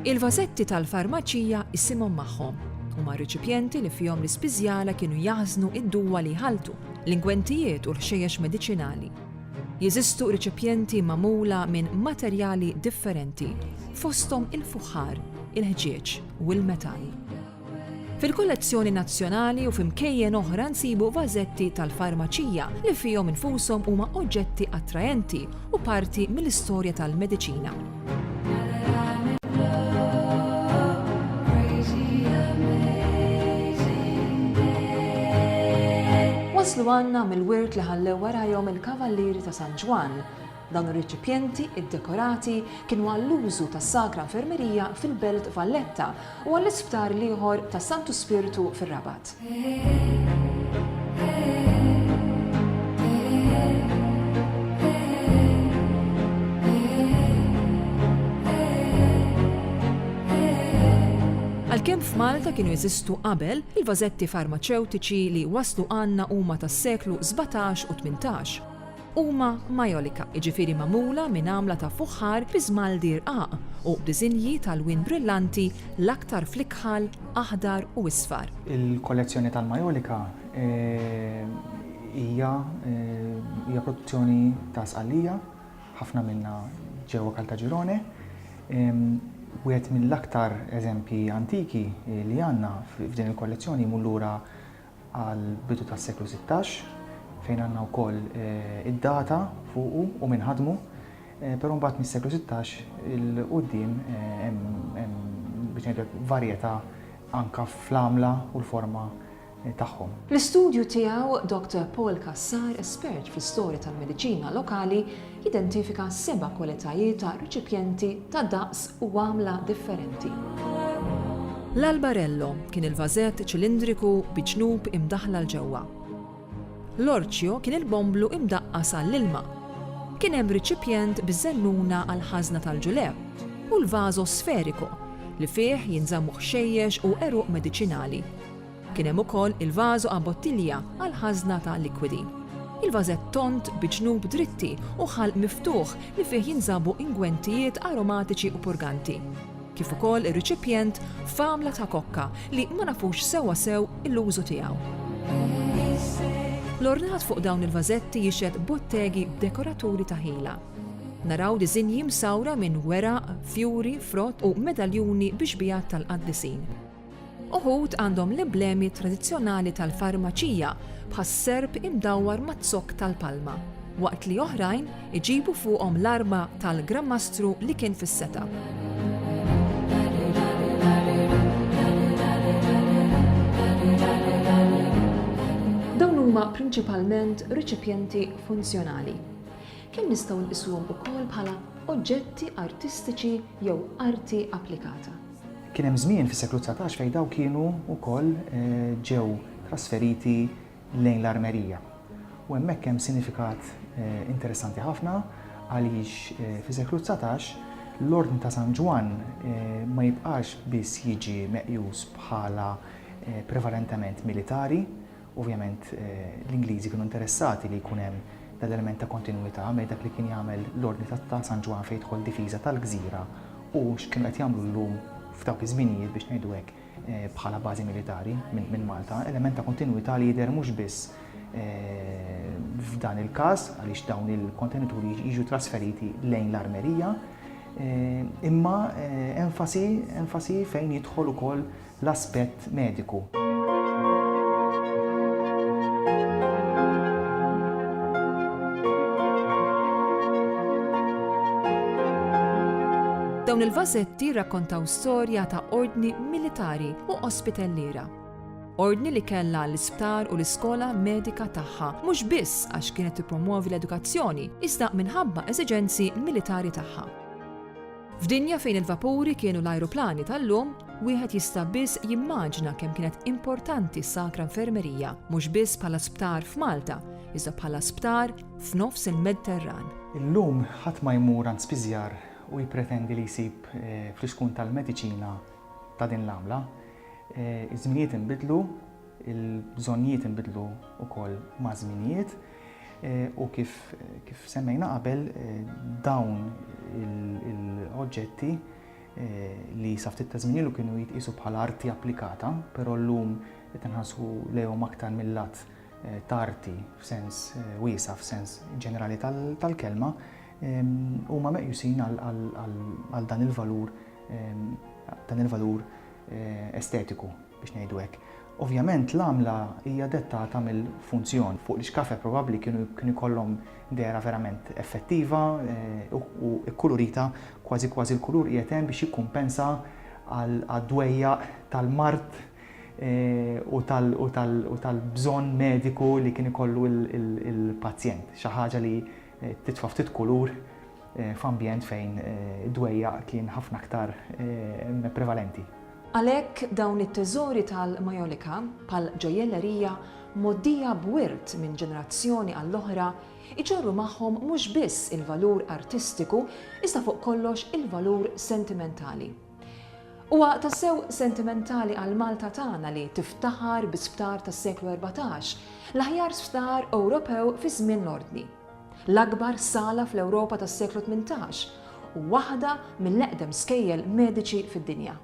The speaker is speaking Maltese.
Il-vażetti tal-farmaċija issimhom magħhom huma riċipjenti li fihom l-ispiżjala kienu jaħżnu id-duwa li jħaltu, l-ingwentijiet u l-ħxejjex mediċinali. Jeżistu riċipjenti magħmula minn materjali differenti, fosthom il-fuħħar, il-ħġieġ u l-metall. Fil-kollezzjoni nazzjonali u f'imkejjen oħra nsibu vażetti tal-farmaċija li fihom infushom huma oġġetti attrajenti u parti mill-istorja tal-mediċina. Waslu għandna mill-wirt li ħallew warahom il-Kavallieri ta' San Ġwan. Dawn ir-riċipjenti iddekorati kienu għall-użu tas-Sakra Infermerija fil-Belt Valletta u għall-isptar ieħor tas Santu Spiritu fir-Rabat. Għalkemm f'Malta kienu jeżistu qabel, il-vażetti farmaceutiċi li waslu għandna huma tas-seklu 17 u 18. Huma Majolika, jiġifieri magħmula minn għamla ta' fuħħar bi żmaldi rqaq u b'diżinji tal-wien brillanti l-aktar fl-ikħal, aħdar u isfar. Il-kollezzjoni tal-Majolika hija produzzjoni ta' sqallija, ħafna minnha ġewwa Caltagirone. Wieħed mill-aktar eżempji antiki li għandna f'din il-kollezzjoni jmur lura għall-bidu tas-seklu 16 fejn għandna wkoll id-data fuqu u minħadmu, però mbagħad mis-seklu 16 il-quddiem hemm biex ngħidlek varjetà anke fl-għamla u l-forma tagħhom. L-istudju tiegħu Dr. Paul Kassar, espert fl-istorja tal-mediċina lokali, jidentifika 7 kwalitajiet ta' riċipjenti ta' daqs u għamla differenti. L-albarello kien il-vażett ċilindriku bi ġnub imdaħla l-ġewwa. L-orċjo kien il-bomblu imdaqqas għall-ilma. Kien hemm riċipjent biż-żennuna għall-ħażna tal-ġuleb u l-vażo sferiku li fih jinżammu ħxejjex u eruq mediċinali. Kien hemm ukoll il-vażo a bottilja għall-ħażna ta' likwidi. Il-vażett tont bi ġnub dritti u ħalq miftuħ li fih jinżabu ingwentijiet aromatiċi u purganti. Kif ukoll ir-riċipjent f'għamla ta' kokka li ma nafux sewwa sew l-użu tiegħu. L-ornat fuq dawn il-vażetti jixed bottegi b'dekoraturi ta' ħila. Naraw diżinji msawra minn weraq, fjuri, frott u medaljuni biex bijat tal-qaddisin. Uħud għandhom l-emblemi tradizzjonali tal-farmaċija bħas-serb imdawwar mat-zokk tal-palma, waqt li oħrajn iġibu fuqhom l-arma tal-Grammastru li kien fis-seta. Dawn huma prinċipalment riċipjenti funzjonali. Kemm nistgħu nqisuhom ukoll bħala oġġetti artistiċi jew arti applikata. Kien hemm żmien fis-seklu 19 fejn dawn kienu wkoll ġew trasferiti lejn l-armerija. U hemmhekk hemm sinifikat interessanti ħafna għaliex fis-seklu 19 l-Ordni ta' San Ġwan ma jibqax biss jiġi meqjus bħala prevalentement militari. Ovvjament l-Ingliżi kienu interessati li jkun hemm dal-element ta' kontinwità mejn dak li kien jagħmel l-Ordni ta' San Ġwan fejn jidħol difiża tal-Gżira u x'kienu qed jagħmlu llum f'dawk iż-żminijiet biex ngħidu hekk bħala bażi militari minn Malta, element ta' kontinwità li jidher mhux biss f'dan il-każ għaliex dawn il-kontenituri jiġu trasferiti lejn l-armerija, imma enfasi fejn jidħol ukoll l-aspett mediku. Dawn il-vażetti rrakkontaw storja ta' ordni militari u ospitellira. Ordni li kellha l-isptar u l-iskola medika tagħha mhux biss għax kienet tippromuovi l-edukazzjoni, iżda minħabba eżiġenzi militari tagħha. F'dinja fejn il-vapuri kienu l-ajruplani tal-lum, wieħed jista' biss jimmaġna kemm kienet importanti s-Sakra Infermerija, mhux biss bħala sptar f'Malta, iżda bħala sptar f'nofs il-Mediterran. Illum ħadd ma jmur għand spiżjar u jippretendi li jsib fl-iskun tal-mediċina ta' din l-għamla. Iż-żminijiet inbidlu, il-bżonnijiet inbidlu wkoll ma' żminijiet u kif semmejna qabel dawn l-oġġetti li sa ftit ta' żmien ilu kienu jitqisu bħala arti applikata, però llum qed inħarsu lejhom aktar mill-lat ta' arti f'sens wiesa' f'sens ġenerali tal-kelma, huma meqjusin għal dan il-valur estetiku biex ngħidu hekk. Ovvjament l-għamla hija dettata mill-funzjon fuq l-xkafe probabbli kienu jkollhom dera verament effettiva u kkulurita kważi l-kulur qiegħed hemm biex jikkumpensa għad-dwejjaq tal-mart u tal-bżonn mediku li kien ikollu il-pazjent. Xi ħaġa li titfa' ftit kulur f'ambjent fejn id-dwejjaq kien ħafna aktar prevalenti. Għalhekk dawn it-teżori tal-Majolika bħal ġojellerija moddija b'wirt minn ġenerazzjoni għall-oħra iġorru magħhom mhux biss il-valur artistiku iżda fuq kollox il-valur sentimentali. Huwa tassew sentimentali għal Malta tagħna li tiftaħar bi-sptar tas-seklu 14, l-aħjar sptar Ewropew fi żmien l-ordni. L-akbar sala fl-Ewropa tas-seklu 18 u waħda mill-eqdem skejjel mediċi fid-dinja.